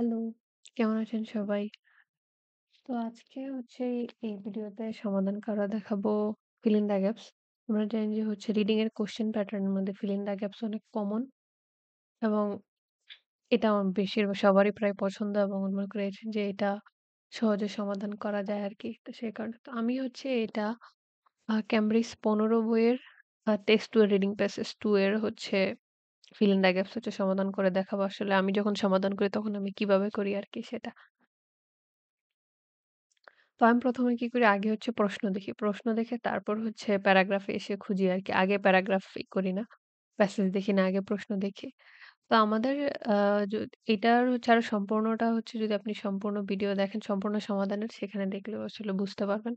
Hello, কেমন আছেন সবাই? তো আজকে এই ভিডিওতে সমাধান করা দেখাবো fill in the gaps। আমরা জানি যে রিডিং এর কোয়েশ্চেন প্যাটার্ন এর মধ্যে fill in the gaps অনেক কমন এবং এটা বেশিরভাগ সবারই প্রায় পছন্দ এবং মনে করে যে এটা সহজে সমাধান করা যায় আরকি। তো সেই কারণে তো আমি এটা ক্যামব্রিজ ১৫ বইয়ের টেক্সট 2 এর রিডিং প্যাসেজ 2 এর fill in the gaps সমাধান করে দেখাবো। আসলে আমি যখন সমাধান করি তখন আমি কিভাবে করি আরকি সেটা। তো আমি ১ম এ কি করি? আগে প্রশ্ন দেখি। প্রশ্ন দেখে তারপর প্যারাগ্রাফে এসে খুঁজি আরকি। আগে প্যারাগ্রাফ করি না। প্যাসেজ দেখি না, আগে প্রশ্ন দেখি। তো আমাদের আ য এটার আরো সম্পূর্ণটা যদি আপনি সম্পূর্ণ ভিডিও দেখেন, সম্পূর্ণ সমাধানের সেখানে দেখলেও আসলে বুঝতে পারবেন।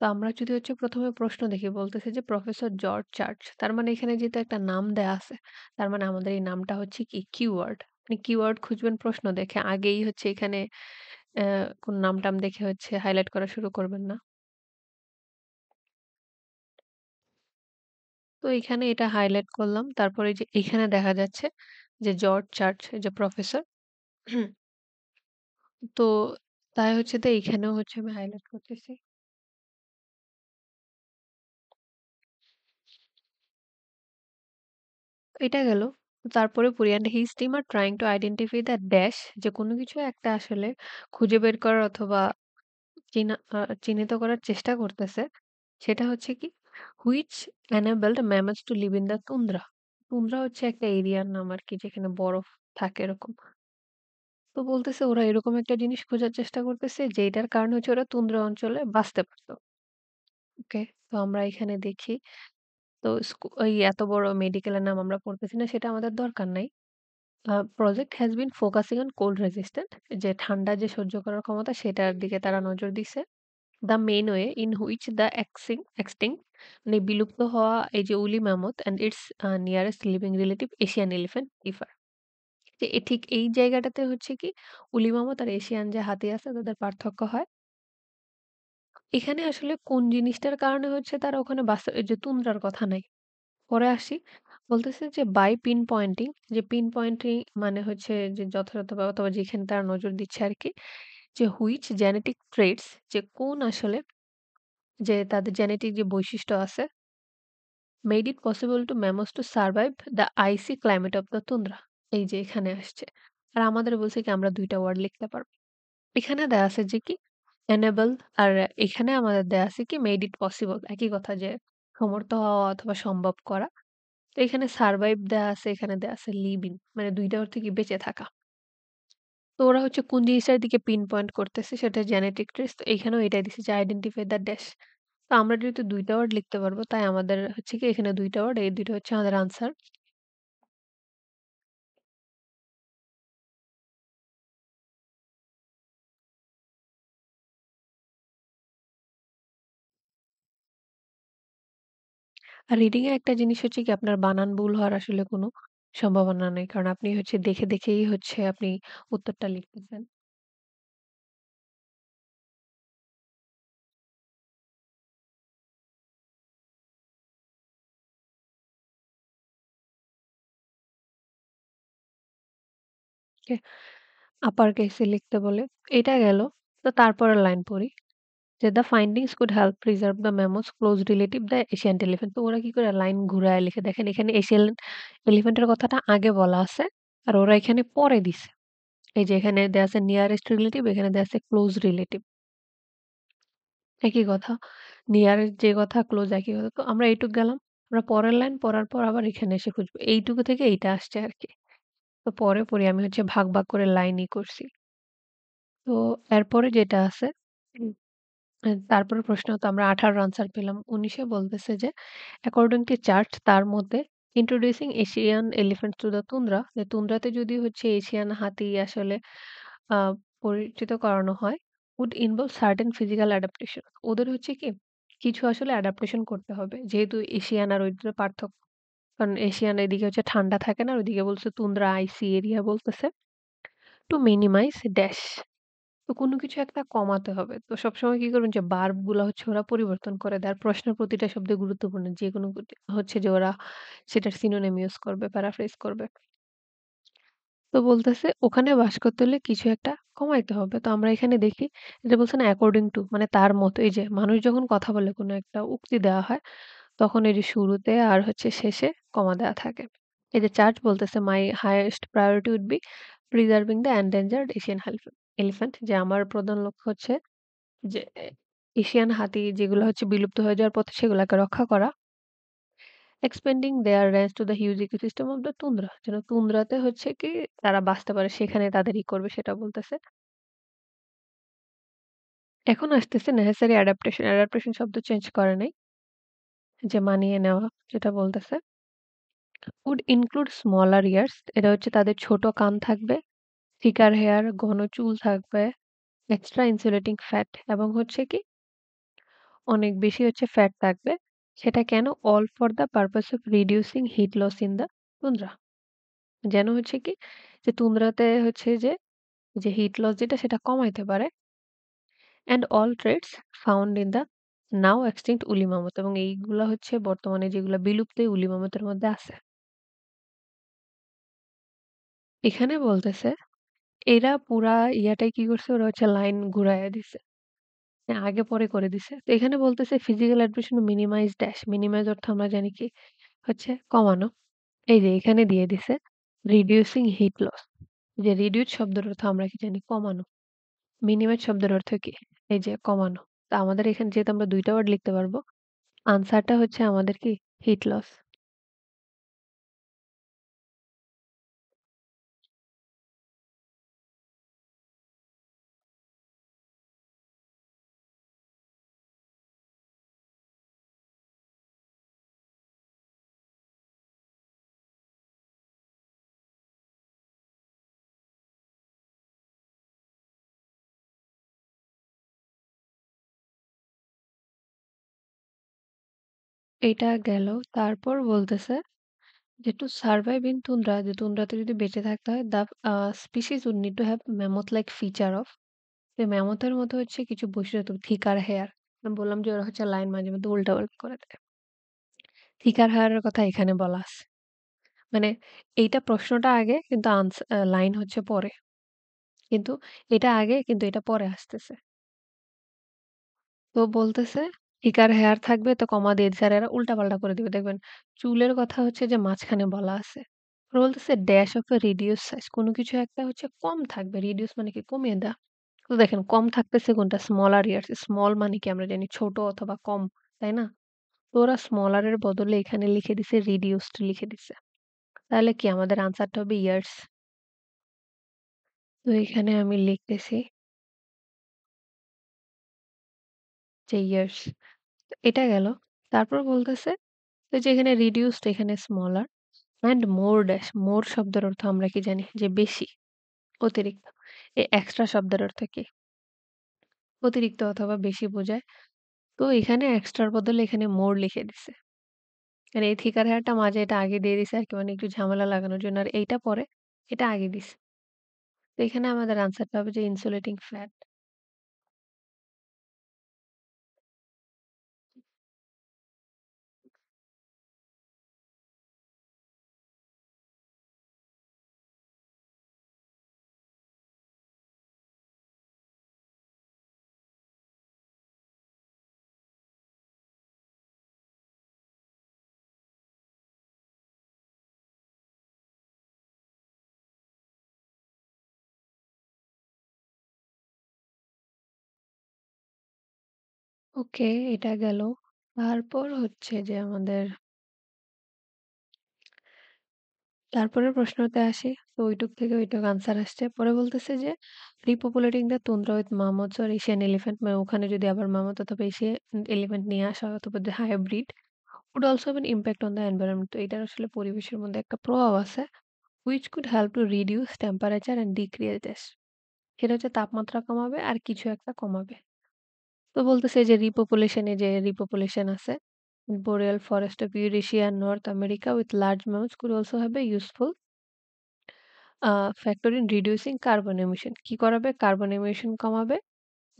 তো আমরা যদি ১ম এ প্রশ্ন দেখি বলতেছে যে প্রফেসর জর্জ চার্চ। তার মানে এখানে যেহেতু একটা নাম দেয়া আছে, তার মানে আমাদের এই নামটা কি কিওয়ার্ড। আপনি কিওয়ার্ড খুঁজবেন প্রশ্ন দেখে। আগেই এখানে অ্যা কোন নাম-টাম দেখে হাইলাইট করা শুরু করবেন না। তো এখানে এটা হাইলাইট করলাম। তারপরে এই যে এখানে দেখা যাচ্ছে যে জর্জ চার্চ এই যে প্রফেসর। তো তাই তো এইখানেও আমি হাইলাইট করতেছি। এটা গেল। তারপরে পড়ি and his team are trying to identify the dash যে কোনো কিছু একটা আসলে খুঁজে বের করার অথবা চিহ্নিত করার চেষ্টা করতেছে। সেটা কি? Which enabled mammals to live in the tundra। Tundra একটা এরিয়ার নাম আরকি যেখানে বরফ থাকে এরকম। তো বলতেছে ওরা এরকম একটা জিনিস খোঁজার চেষ্টা করতেছে যেটার কারণে ওরা তুন্দ্রা অঞ্চলে বাঁচতে পারত। ওকে? তো আমরা এখানে দেখি তো ওই এত বড় মেডিকেলের নাম আমরা পড়তেছি না সেটা আমাদের দরকার নাই। Project has been focusing on cold resistant যে ঠান্ডা যে সহ্য করার ক্ষমতা সেটার দিকে তারা নজর দিছে। The main way in which the extinct মানে বিলুপ্ত হওয়া এই যে উলি mammoth and it's nearest living relative Asian elephant differ. যে ঠিক এই জায়গাটাতে কি উলি ম্যামথ আর এশিয়ান যে হাতি আছে তাদের পার্থক্য হয়। এখানে আসলে কোন জিনিসটার কারণে তারা ওখানে এই যে তুন্দ্রার কথা নাই। পরে আসি বলতেছে যে বাই পিন পয়েন্টিং যে পিন পয়েন্টিং মানে যে যথাযথভাবে অথবা যেখানে তারা নজর দিচ্ছে আরকি যে হুইচ জেনেটিক ট্রেটস যে কোন আসলে যে তাদের জেনেটিক যে বৈশিষ্ট্য আছে made it possible to mammoths to survive the icy climate of the tundra. এই যে এখানে আসছে। আর আমাদের বলছে কি আমরা ২ টা ওয়ার্ড লিখতে পারব। এখানে দেয়া আছে যে কি enable আর এখানে আমাদের দেয়া আছে কি মেড ইট পসিবল একই কথা যে সমর্থ হওয়া অথবা সম্ভব করা। তো এখানে সারভাইভ দেয়া আছে, এখানে দেয়া আছে লিভ ইন মানে ২ টা অর্থ কি বেঁচে থাকা। তো ওরা কোন জিনিসটার দিকে পিন পয়েন্ট করতেছে সেটা জেনেটিক ট্রেস। তো এখানেও এটাই দিছে যে আইডেন্টিফাই দ্য ড্যাশ। তো আমরা যেহেতু ২ টা ওয়ার্ড লিখতে পারবো তাই আমাদের কি এখানে ২ টা ওয়ার্ড এই ২ টা আমাদের আনসার। আর রিডিং এ একটা জিনিস কি আপনার বানান ভুল হওয়ার আসলে কোনো সম্ভাবনা নেই। কারণ আপনি দেখে দেখেই আপনি উত্তরটা লিখতেছেন। ওকে? আপার কেসে লিখতে বলে। এটা গেল। তো তারপরের লাইন পড়ি। যে the findings could help preserve the mammoth's close relative the ancient elephant। তো ওরা কি করে লাইন ঘুরায় লিখে দেখেন এখানে এশিয়ান এলিফ্যান্টের কথাটা আগে বলা আছে আর ওরা এখানে পরে দিছে। এই যে এখানে দেয়া আছে নিয়ারেস্ট রিলেটিভ এখানে দেয়া আছে ক্লোজ রিলেটিভ। একই কথা। নিয়ারেস্ট যে কথা ক্লোজ একই কথা। তো আমরা এইটুক গেলাম। আমরা পরের লাইন পড়ার পর আবার এখানে এসে খুঁজবো। এইটুকু থেকে এইটা আসছে আরকি। তো পরে পড়ি আমি ভাগ, ভাগ করে লাইনই করছি। তো এরপরে যেটা আছে তারপরে প্রশ্ন তো আমরা ১৮ আনসার পেলাম। ১৯ এ বলতেছে যে অ্যাকর্ডিং টু চার্ট তার মধ্যে introducing Asian elephant to the tundra যে তুন্দ্রাতে যদি এশিয়ান হাতি আসলে আ পরিচিত করানো হয় would involve certain physical adaptation ওদের কি কিছু আসলে অ্যাডাপ্টেশন করতে হবে। যেহেতু এশিয়ান আর ওইটার পার্থক্য। কারণ এশিয়ান এদিকে ঠান্ডা থাকে না। আর ওইদিকে বলছে তুন্দ্রা আইসি এরিয়া বলতেছে। টু মিনিমাইজ ড্যাশ তো কোনো কিছু একটা কমাতে হবে। তো সবসময় কি করবেন যে বার্ব গুলা ওরা পরিবর্তন করে দেয়। আর প্রশ্নের প্রতিটা শব্দ গুরুত্বপূর্ণ। যেকোনো যে ওরা সেটার সিনোনিম ইউজ করবে, প্যারাফ্রেজ করবে। তো বলতেছে ওখানে বাস করতে হলে কিছু একটা কমাইতে হবে। তো আমরা এখানে দেখি যে বলছে না অ্যাকর্ডিং টু মানে তার মতো এই যে মানুষ যখন কথা বলে কোনো একটা উক্তি দেওয়া হয় তখন এই যে শুরুতে আর হচ্ছে শেষে কমা দেওয়া থাকে। এই যে চার্চ বলতেছে my highest priority would be preserving the endangered Asian elephant যে আমার প্রধান লক্ষ্য হচ্ছে যে এশিয়ান হাতি যেগুলো হচ্ছে বিলুপ্ত হয়ে যাওয়ার পথে সেগুলাকে রক্ষা করা। Expanding their range to the huge ecosystem of the tundra. যেন তুন্দ্রাতে হচ্ছে কি তারা বাঁচতে পারে সেখানে তাদের করবে সেটা বলতেছে। এখন আসতেছে নেসেসারি অ্যাডাপ্টেশন। অ্যাডাপ্টেশন শব্দ চেঞ্জ করে নাই। যে মানিয়ে নেওয়া যেটা বলতেছে। উড ইনক্লুড স্মলার ইয়ার্স এটা হচ্ছে তাদের ছোট কান থাকবে, থিকার হেয়ার ঘন চুল থাকবে, এক্সট্রা ইনসুলেটিং ফ্যাট এবং হচ্ছে কি অনেক বেশি হচ্ছে ফ্যাট থাকবে। সেটা কেন? All for the purpose of reducing heat loss in the tundra. যেন হচ্ছে কি যে তুন্দ্রাতে হচ্ছে যে হিট লস যেটা সেটা কমাইতে পারে। And all traits found in the now extinct woolly mammoth এবং এইগুলা হচ্ছে বর্তমানে যেগুলা বিলুপ্ত এই উলি মামতের মধ্যে আছে। এখানে বলতেছে এরা পুরা ইয়াটাই কি করছে ওরা হচ্ছে লাইন ঘুরাইয়া দিছে। আগে পরে করে দিছে। তো এখানে বলতেছে ফিজিক্যাল অ্যাডপ্টেশন মিনিমাইজ ড্যাশ। মিনিমাইজ অর্থ আমরা জানি কি হচ্ছে কমানো। এই যে এখানে দিয়ে দিছে রিডিউসিং হিট লস। যে রিডিউস শব্দের অর্থ আমরা কি জানি কমানো। মিনিমাইজ শব্দের অর্থ কি? এই যে কমানো। তো আমাদের এখানে যেহেতু আমরা ২ টা ওয়ার্ড লিখতে পারবো, আনসারটা হচ্ছে আমাদের কি হিট লস। এইটা গেল। তারপর বলতেছে যে টু সারভাইভ ইন তুন্দ্রা যে তুন্দ্রাতে যদি বেঁচে থাকতে হয় the species would need to have mammoth like feature of যে ম্যামথের মতো হচ্ছে কিছু বৈশিষ্ট্য থিকার হেয়ার। আমি বললাম যে ওরা হচ্ছে লাইন মাঝে মধ্যে উল্টাপাল্টা করে দেয়। থিকার হেয়ারের কথা এখানে বলা আছে। মানে এইটা প্রশ্নটা আগে কিন্তু লাইন হচ্ছে পরে। কিন্তু এটা আগে কিন্তু এটা পরে আসতেছে। তো বলতেছে থিকার হেয়ার থাকবে তো কমা দিয়ে দিছে আর এরা উল্টাপাল্টা করে দিবে দেখবেন। চুলের কথা হচ্ছে যে মাঝখানে বলা আছে। ওরা বলতেছে dash of A reduce size কোনো কিছু একটা হচ্ছে কম থাকবে। রিডিউস মানে কি কমিয়ে দেওয়া। তো দেখেন কম থাকতেছে কোনটা? Smaller years. স্মল মানে কি আমরা জানি ছোট অথবা কম, তাই না? তো ওরা স্মলার এর বদলে এখানে লিখে দিছে রিডিউসড লিখে দিছে। তাহলে কি আমাদের আনসারটা হবে ইয়ার্স। তো এখানে আমি লিখতেছি যে ইয়ার্স। এটা গেল। তারপর বলতেছে যে এখানে রিডিউসড এখানে স্মলার অ্যান্ড মোর ড্যাশ। মোর শব্দের অর্থ আমরা কি জানি? যে বেশি, অতিরিক্ত। এই এক্সট্রা শব্দের অর্থ কি? অতিরিক্ত অথবা বেশি বোঝায়। তো এখানে এক্সট্রার বদলে এখানে মোর লিখে দিছে। মানে এই থিকার হেয়ারটা মাঝে এটা আগে দিয়ে দিছে আরকি মানে একটু ঝামেলা লাগানোর জন্য। আর এইটা পরে, এটা আগে দিছে। তো এখানে আমাদের আনসারটা হবে যে ইনসুলেটিং ফ্যাট। ওকে, এটা গেল। তারপর হচ্ছে যে আমাদের তারপরের প্রশ্নতে আসি। তো ঐটুক থেকে ঐটুক আনসার আসছে। পরে বলতেছে যে repopulating the tundra with mammoths or Asian elephant মানে ওখানে যদি আবার মামুথ অথবা এশিয়ান এলিফ্যান্ট নিয়ে আসা হয় অথবা যে hybrid would also have an impact on the environment তো এটার আসলে পরিবেশের মধ্যে একটা প্রভাব আছে which could help to reduce temperature and decrease this সেটা হচ্ছে তাপমাত্রা কমাবে আর কিছু একটা কমাবে। তো বলতেছে যে রিপপুলেশন আছে boreal forest of Eurasia and North America with large mammals could also have a useful factor in reducing carbon emission কি করাবে কার্বন এমিশন কমাবে।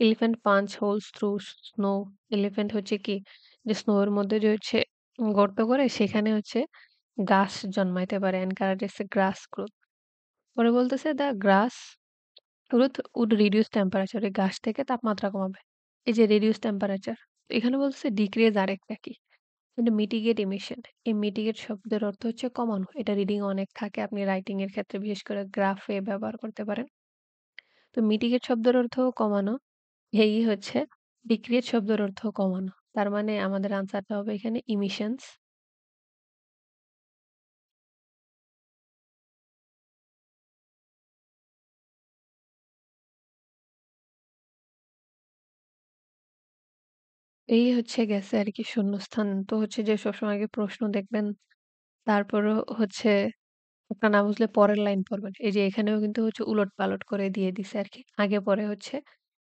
Elephant punch holes through snow elephant হচ্ছে কি যে স্নো এর মধ্যে যে হচ্ছে গর্ত করে সেখানে হচ্ছে গাছ জন্মাইতে পারে এনকারেজেস গ্রাস গ্রোথ। পরে বলতেছে the grass would reduce temperature এই গাছ থেকে তাপমাত্রা কমাবে। এই যে রিডিউস টেম্পারেচার এখানে বলতেছে ডিক্রিজ আরেকটা কি? কিন্তু মিটিগেট ইমিশন। এই মিটিগেট শব্দের অর্থ হচ্ছে কমানো। এটা রিডিং অনেক থাকে। আপনি রাইটিং এর ক্ষেত্রে বিশেষ করে গ্রাফে ব্যবহার করতে পারেন। তো মিটিগেট শব্দের অর্থ কমানো। এই হচ্ছে ডিক্রিয়েট শব্দের অর্থ কমানো। তার মানে আমাদের আনসারটা হবে এখানে ইমিশনস। এই হচ্ছে গেছে আরকি শূন্যস্থান। তো হচ্ছে যে সবসময় আগে প্রশ্ন দেখবেন। তারপরও হচ্ছে আপনার না বুঝলে পরের লাইন পড়বেন। এই যে এখানেও কিন্তু হচ্ছে উলট-পালট করে দিয়ে দিছে আরকি। আগে পরে হচ্ছে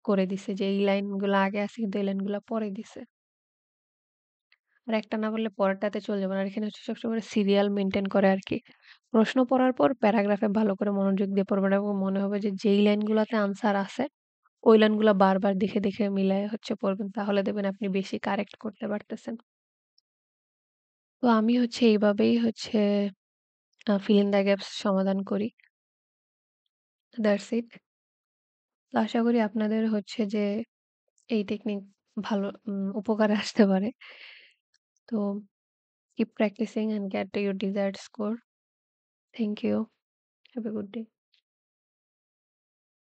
করে দিছে যে এই লাইনগুলা আগে আছে কিন্তু এই লাইনগুলা পরে দিছে। আর একটা না বললে পরেরটাতে চলে যাবেন। আর এখানে হচ্ছে সবসময় সিরিয়াল মেইনটেইন করে আরকি। প্রশ্ন পড়ার পর প্যারাগ্রাফে ভালো করে মনোযোগ দিয়ে পড়বেন এবং মনে হবে যে যেই লাইনগুলাতে আনসার আছে, ওই লাইনগুলা বারবার দেখে, দেখে মিলায়ে হচ্ছে পড়বেন। তাহলে দেখবেন আপনি বেশি কারেক্ট করতে পারতেছেন। তো আমি হচ্ছে এইভাবেই হচ্ছে fill in the gaps সমাধান করি। That's it. তো আশা করি আপনাদের হচ্ছে যে এই টেকনিক ভালো উপকারে আসতে পারে। তো keep practicing and get to your desired score. Thank you. Have a good day.